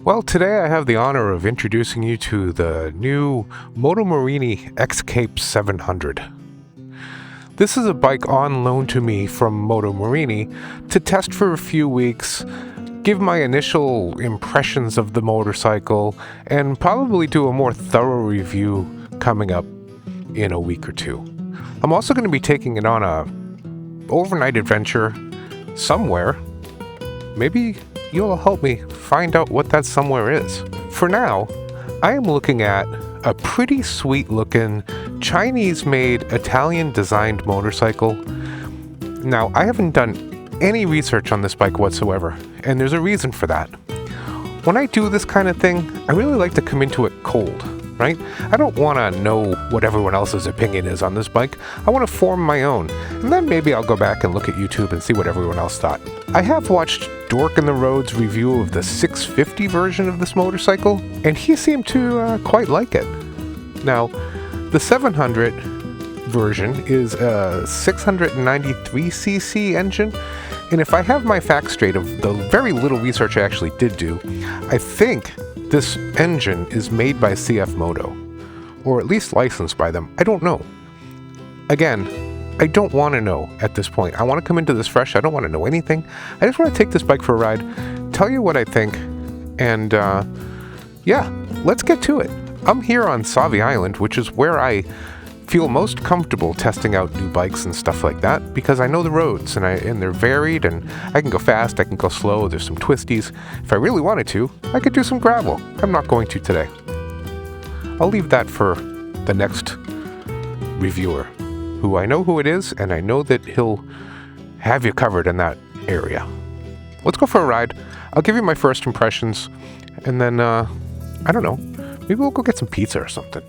Well, today I have the honor of introducing you to the new Moto Morini X-Cape 700. This is a bike on loan to me from Moto Morini to test for a few weeks, give my initial impressions of the motorcycle, and probably do a more thorough review coming up in a week or two. I'm also going to be taking it on a overnight adventure somewhere. Maybe you'll help me find out what that somewhere is. For now, I am looking at a pretty sweet looking Chinese-made, Italian-designed motorcycle. Now, I haven't done any research on this bike whatsoever, and there's a reason for that. When I do this kind of thing, I really like to come into it cold, right? I don't want to know what everyone else's opinion is on this bike. I want to form my own, and then maybe I'll go back and look at YouTube and see what everyone else thought. I have watched Dork in the Road's review of the 650 version of this motorcycle, and he seemed to quite like it. Now, the 700 version is a 693cc engine, and if I have my facts straight of the very little research I actually did do, I think this engine is made by CF Moto, or at least licensed by them. I don't know. Again, I don't want to know at this point. I want to come into this fresh. I don't want to know anything. I just want to take this bike for a ride, tell you what I think, and yeah, let's get to it. I'm here on Savi Island, which is where I feel most comfortable testing out new bikes and stuff like that, because I know the roads and they're varied, and I can go fast, I can go slow, there's some twisties. If I really wanted to, I could do some gravel. I'm not going to today. I'll leave that for the next reviewer, who I know who it is, and I know that he'll have you covered in that area. Let's go for a ride. I'll give you my first impressions, and then, I don't know, maybe we'll go get some pizza or something.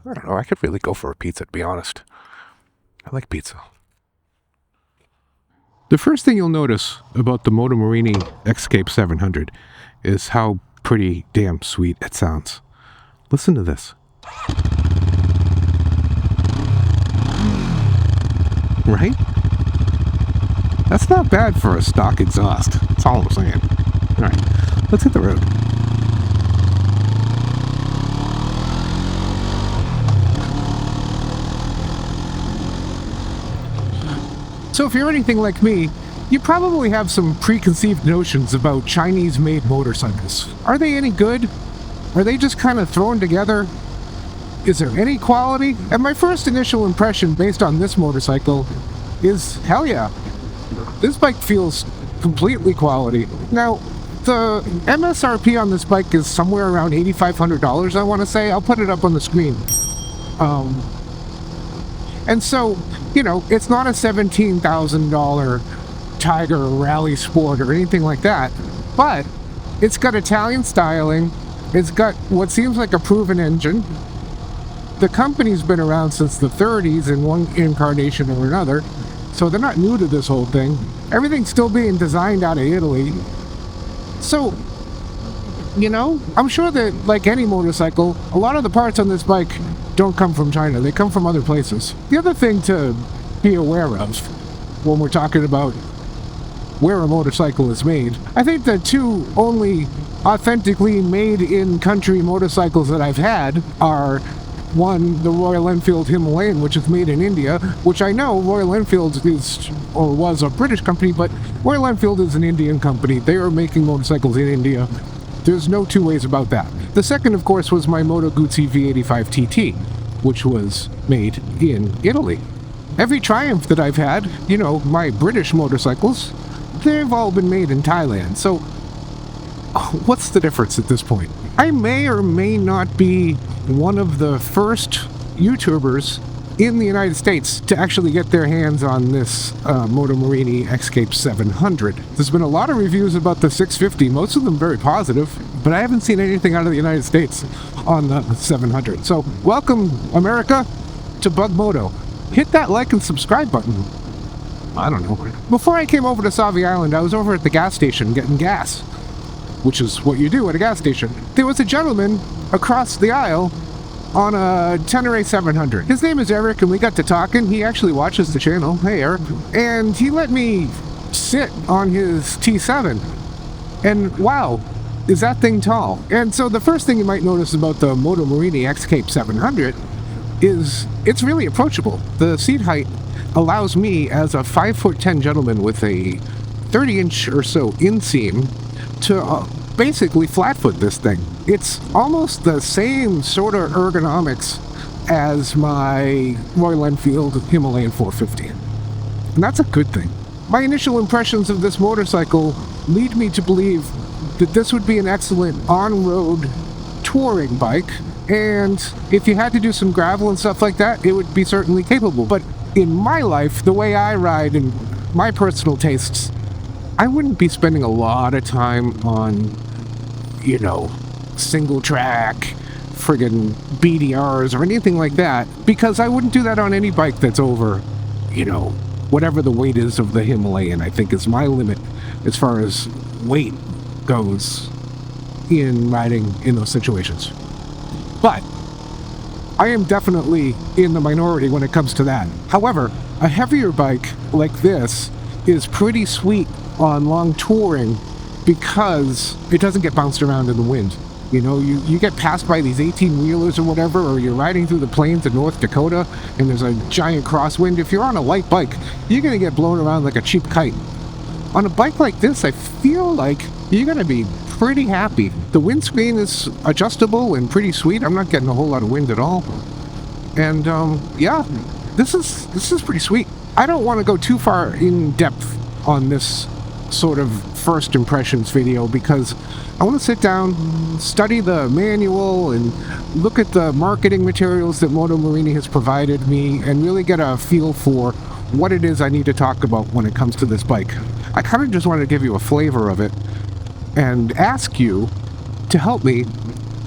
I don't know, I could really go for a pizza, to be honest. I like pizza. The first thing you'll notice about the Moto Morini X-Cape 700 is how pretty damn sweet it sounds. Listen to this. Right? That's not bad for a stock exhaust. That's all I'm saying. Alright, let's hit the road. So if you're anything like me, you probably have some preconceived notions about Chinese-made motorcycles. Are they any good? Are they just kind of thrown together? Is there any quality? And my first initial impression based on this motorcycle is, hell yeah. This bike feels completely quality. Now, the MSRP on this bike is somewhere around $8,500, I want to say. I'll put it up on the screen. And so, you know, it's not a $17,000 Tiger Rally Sport or anything like that, but it's got Italian styling, it's got what seems like a proven engine. The company's been around since the 30s in one incarnation or another, so they're not new to this whole thing. Everything's still being designed out of Italy. So, you know, I'm sure that, like any motorcycle, a lot of the parts on this bike don't come from China. They come from other places. The other thing to be aware of when we're talking about where a motorcycle is made, I think the two only authentically made-in-country motorcycles that I've had are, one, the Royal Enfield Himalayan, which is made in India, which I know Royal Enfield is, or was, a British company, but Royal Enfield is an Indian company. They are making motorcycles in India. There's no two ways about that. The second, of course, was my Moto Guzzi V85 TT, which was made in Italy. Every Triumph that I've had, you know, my British motorcycles, they've all been made in Thailand. So, what's the difference at this point? I may or may not be one of the first YouTubers in the United States to actually get their hands on this Moto Morini X-Cape 700. There's been a lot of reviews about the 650, most of them very positive, but I haven't seen anything out of the United States on the 700. So, welcome, America, to BugMoto. Hit that like and subscribe button. I don't know. Before I came over to Savi Island, I was over at the gas station getting gas, which is what you do at a gas station. There was a gentleman across the aisle on a Tenere 700. His name is Eric, and we got to talking. He actually watches the channel. Hey, Eric. And he let me sit on his T7. And wow, is that thing tall. And so the first thing you might notice about the Moto Morini X-Cape 700 is it's really approachable. The seat height allows me, as a 5'10" gentleman with a 30-inch or so inseam, to basically flatfoot this thing. It's almost the same sort of ergonomics as my Royal Enfield Himalayan 450. And that's a good thing. My initial impressions of this motorcycle lead me to believe that this would be an excellent on-road touring bike, and if you had to do some gravel and stuff like that, it would be certainly capable. But in my life, the way I ride and my personal tastes, I wouldn't be spending a lot of time on, single track, friggin' BDRs or anything like that, because I wouldn't do that on any bike that's over, whatever the weight is of the Himalayan. I think is my limit as far as weight goes in riding in those situations. But I am definitely in the minority when it comes to that. However, a heavier bike like this is pretty sweet on long touring because it doesn't get bounced around in the wind. You get passed by these 18-wheelers or whatever, or you're riding through the plains of North Dakota and there's a giant crosswind. If you're on a light bike, you're going to get blown around like a cheap kite. On a bike like this, I feel like you're going to be pretty happy. The windscreen is adjustable and pretty sweet. I'm not getting a whole lot of wind at all. And yeah, this is pretty sweet. I don't want to go too far in depth on this sort of first impressions video because I want to sit down, study the manual, and look at the marketing materials that Moto Morini has provided me and really get a feel for what it is I need to talk about when it comes to this bike. I kind of just wanted to give you a flavor of it and ask you to help me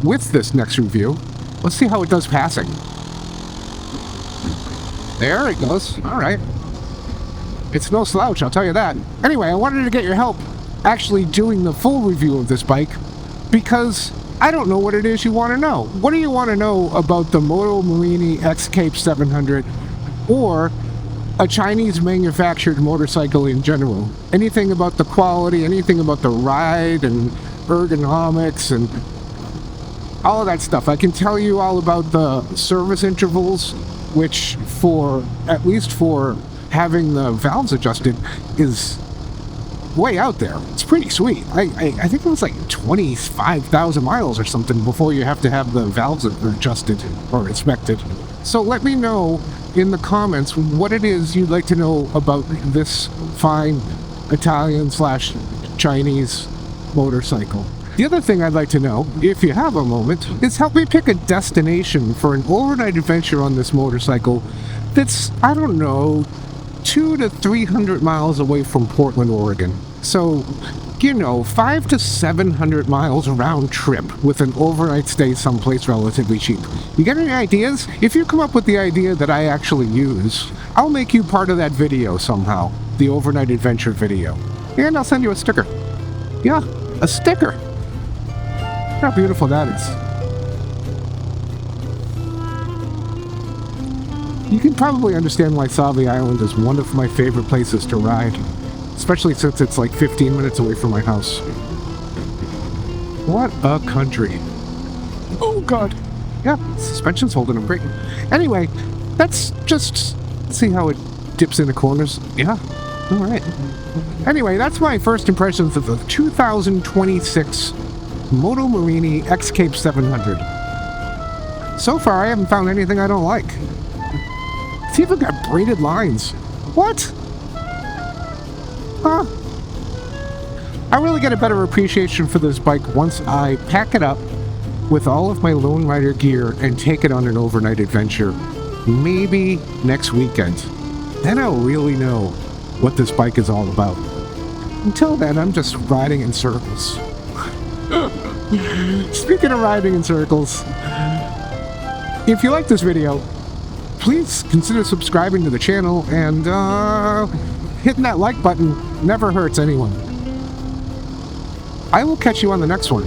with this next review. Let's see how it does passing. There it goes. All right. It's no slouch, I'll tell you that. Anyway, I wanted to get your help actually doing the full review of this bike because I don't know what it is you want to know. What do you want to know about the Moto Morini X-Cape 700 or a Chinese manufactured motorcycle in general? Anything about the quality, anything about the ride and ergonomics and all of that stuff. I can tell you all about the service intervals, which at least for having the valves adjusted is way out there. It's pretty sweet. I think it was like 25,000 miles or something before you have to have the valves adjusted or inspected. So let me know in the comments what it is you'd like to know about this fine Italian/Chinese motorcycle. The other thing I'd like to know, if you have a moment, is help me pick a destination for an overnight adventure on this motorcycle that's, I don't know, 200 to 300 miles away from Portland, Oregon. So, 500 to 700 miles round trip with an overnight stay someplace relatively cheap. You got any ideas? If you come up with the idea that I actually use, I'll make you part of that video somehow. The overnight adventure video. And I'll send you a sticker. Yeah, a sticker. How beautiful that is. You can probably understand why Savi Island is one of my favorite places to ride, especially since it's like 15 minutes away from my house. What a country. Oh god. Yeah, suspension's holding them great. Anyway, let's just see how it dips into corners. Yeah, alright. Anyway, that's my first impressions of the 2026 Moto Morini X-Cape 700. So far, I haven't found anything I don't like. It's even got braided lines. What? Huh. I really get a better appreciation for this bike once I pack it up with all of my Lone Rider gear and take it on an overnight adventure. Maybe next weekend. Then I'll really know what this bike is all about. Until then, I'm just riding in circles. Speaking of riding in circles, if you like this video, please consider subscribing to the channel and hitting that like button never hurts anyone. I will catch you on the next one.